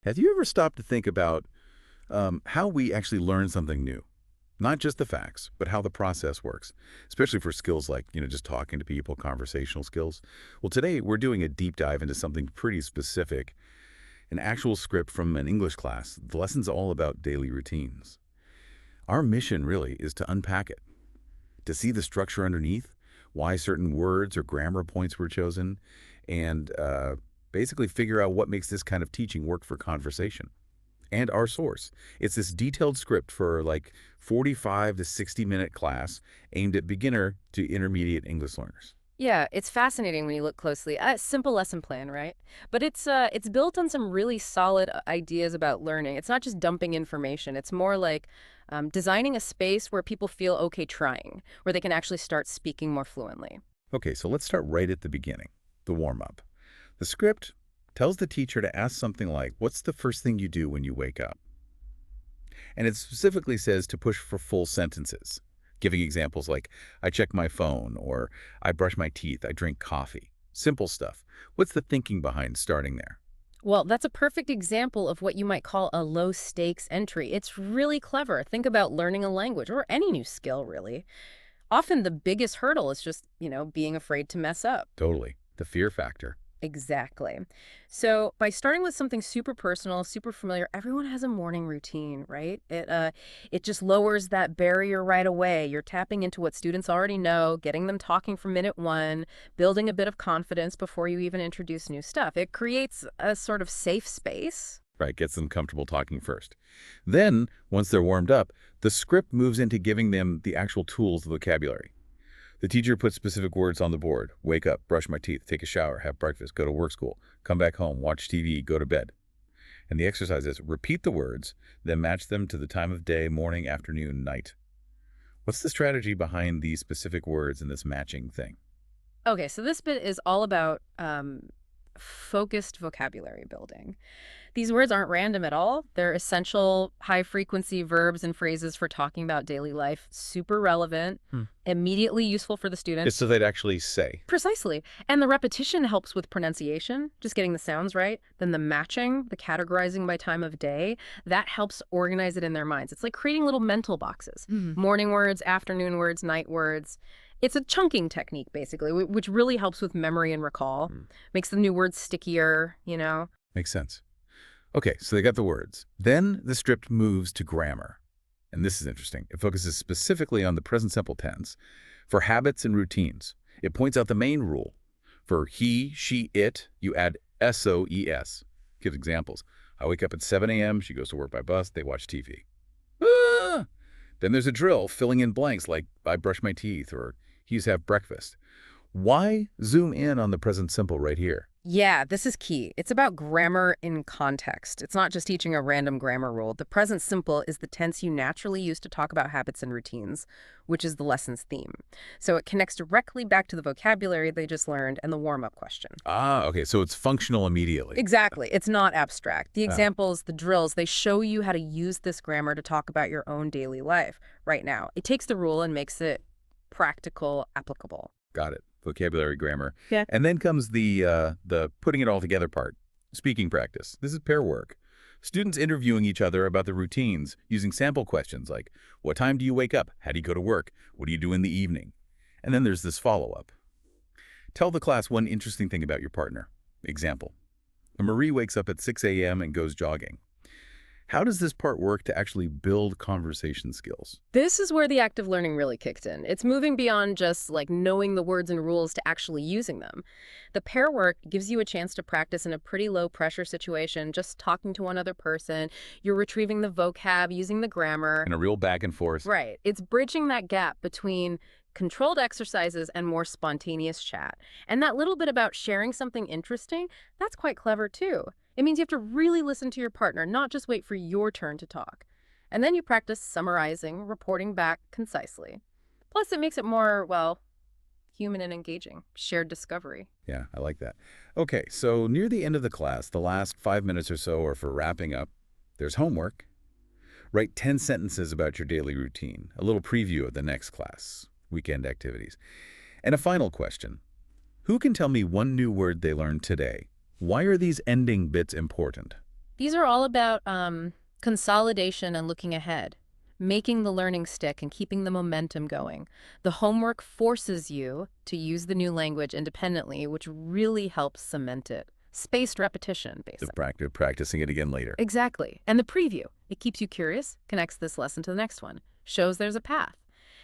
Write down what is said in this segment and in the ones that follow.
Have you ever stopped to think about how we actually learn something new? Not just the facts, but how the process works, especially for skills like, just talking to people, conversational skills. Well, today we're doing a deep dive into something pretty specific, an actual script from an English class. The lesson's all about daily routines. Our mission really is to unpack it, to see the structure underneath, why certain words or grammar points were chosen, and basically figure out what makes this kind of teaching work for conversation. And our source. It's this detailed script for like 45 to 60-minute class aimed at beginner to intermediate English learners. Yeah, it's fascinating when you look closely. A simple lesson plan, right? But it's built on some really solid ideas about learning. It's not just dumping information. It's more like designing a space where people feel okay trying, where they can actually start speaking more fluently. Okay, so let's start right at the beginning, the warm-up. The script tells the teacher to ask something like, what's the first thing you do when you wake up? And it specifically says to push for full sentences, giving examples like, I check my phone, or I brush my teeth, I drink coffee. Simple stuff. What's the thinking behind starting there? Well, that's a perfect example of what you might call a low stakes entry. It's really clever. Think about learning a language or any new skill, really. Often the biggest hurdle is just, being afraid to mess up. Totally. The fear factor. Exactly. So by starting with something super personal, super familiar, everyone has a morning routine, right? It just lowers that barrier right away. You're tapping into what students already know, getting them talking from minute one, building a bit of confidence before you even introduce new stuff. It creates a sort of safe space. Right, gets them comfortable talking first. Then, once they're warmed up, the script moves into giving them the actual tools, the vocabulary. The teacher puts specific words on the board. Wake up, brush my teeth, take a shower, have breakfast, go to work school, come back home, watch TV, go to bed. And the exercise is repeat the words, then match them to the time of day, morning, afternoon, night. What's the strategy behind these specific words and this matching thing? Okay, so this bit is all about focused vocabulary building. These words aren't random at all. They're essential high-frequency verbs and phrases for talking about daily life, super relevant, Hmm. immediately useful for the It's student. so they'd actually say. Precisely. And the repetition helps with pronunciation, just getting the sounds right. Then the matching, the categorizing by time of day, that helps organize it in their minds. It's like creating little mental boxes. Mhm. Morning words, afternoon words, night words. It's a chunking technique, basically, which really helps with memory and recall. Hmm. Makes the new words stickier. Makes sense. Okay, so they got the words. Then the script moves to grammar. And this is interesting. It focuses specifically on the present simple tense. For habits and routines, it points out the main rule. For he, she, it, you add SOES. Gives examples. I wake up at 7 a.m., she goes to work by bus, they watch TV. Ah! Then there's a drill filling in blanks like I brush my teeth or he's have breakfast. Why zoom in on the present simple right here? Yeah, this is key. It's about grammar in context. It's not just teaching a random grammar rule. The present simple is the tense you naturally use to talk about habits and routines, which is the lesson's theme. So it connects directly back to the vocabulary they just learned and the warm-up question. Ah, okay, so it's functional immediately. Exactly. It's not abstract. The Ah, examples, the drills, they show you how to use this grammar to talk about your own daily life right now. It takes the rule and makes it practical, applicable. got it. Vocabulary, grammar. Yeah. And then comes the putting it all together part. Speaking practice. This is pair work. Students interviewing each other about the routines using sample questions like, what time do you wake up? How do you go to work? What do you do in the evening? And then there's this follow-up. Tell the class one interesting thing about your partner. Example. Marie wakes up at 6 a.m. and goes jogging. How does this part work to actually build conversation skills? This is where the active learning really kicked in. It's moving beyond just like knowing the words and rules to actually using them. The pair work gives you a chance to practice in a pretty low pressure situation, just talking to one other person. You're retrieving the vocab, using the grammar. And a real back and forth. Right. It's bridging that gap between controlled exercises and more spontaneous chat. And that little bit about sharing something interesting, that's quite clever too. It means you have to really listen to your partner, not just wait for your turn to talk. And then you practice summarizing, reporting back concisely. Plus, it makes it more, well, human and engaging. Shared discovery. Yeah, I like that. Okay, so near the end of the class, the last 5 minutes or so are for wrapping up. There's homework. Write 10 sentences about your daily routine, a little preview of the next class, weekend activities. And a final question. Who can tell me one new word they learned today? Why are these ending bits important? These are all about consolidation and looking ahead, making the learning stick and keeping the momentum going. The homework forces you to use the new language independently, which really helps cement it. Spaced repetition, The basically. practicing it again later. Exactly. And the preview, it keeps you curious, connects this lesson to the next one, shows there's a path.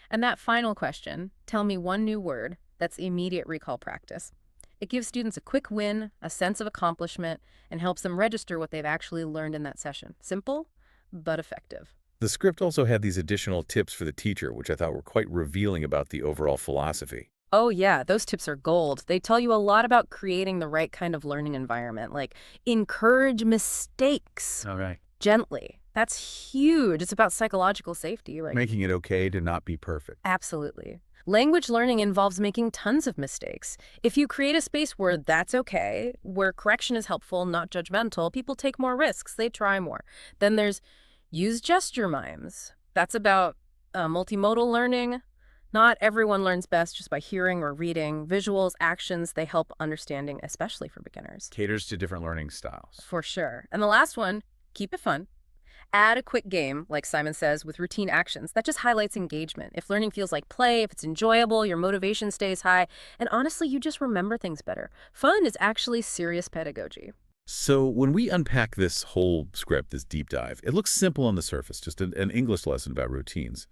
And that final question, tell me one new word, that's immediate recall practice. It gives students a quick win, a sense of accomplishment, and helps them register what they've actually learned in that session. Simple, but effective. The script also had these additional tips for the teacher, which I thought were quite revealing about the overall philosophy. Oh, yeah, those tips are gold. They tell you a lot about creating the right kind of learning environment, like encourage mistakes All right. gently. That's huge. It's about psychological safety, right? Making it okay to not be perfect. Absolutely. Language learning involves making tons of mistakes. If you create a space where that's okay, where correction is helpful, not judgmental, people take more risks, they try more. Then there's use gesture mimes. That's about multimodal learning. Not everyone learns best just by hearing or reading. Visuals, actions, they help understanding, especially for beginners. Caters to different learning styles. For sure. And the last one, keep it fun. Add a quick game, like Simon says, with routine actions. That just highlights engagement. If learning feels like play, if it's enjoyable, your motivation stays high, and honestly, you just remember things better. Fun is actually serious pedagogy. So when we unpack this whole script, this deep dive, it looks simple on the surface, just an English lesson about routines.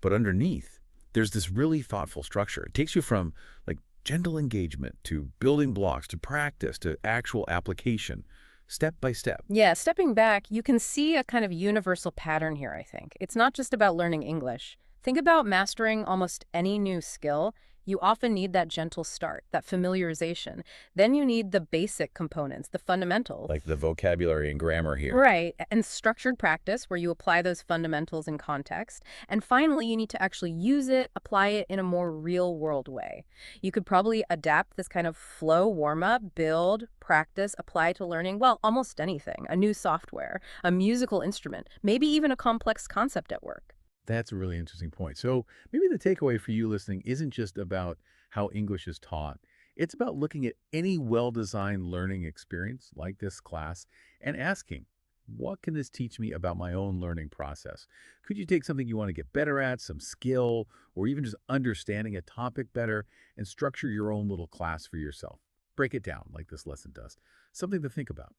But underneath, there's this really thoughtful structure. It takes you from like gentle engagement to building blocks to practice to actual application, step by step. Yeah, stepping back, you can see a kind of universal pattern here, I think. It's not just about learning English. Think about mastering almost any new skill. You often need that gentle start, that familiarization. Then you need the basic components, the fundamentals. Like the vocabulary and grammar here. Right, and structured practice where you apply those fundamentals in context. And finally, you need to actually use it, apply it in a more real-world way. You could probably adapt this kind of flow warm-up, build, practice, apply to learning, well, almost anything. A new software, a musical instrument, maybe even a complex concept at work. That's a really interesting point. So maybe the takeaway for you listening isn't just about how English is taught. It's about looking at any well-designed learning experience like this class and asking, what can this teach me about my own learning process? Could you take something you want to get better at, some skill, or even just understanding a topic better and structure your own little class for yourself? Break it down like this lesson does. Something to think about.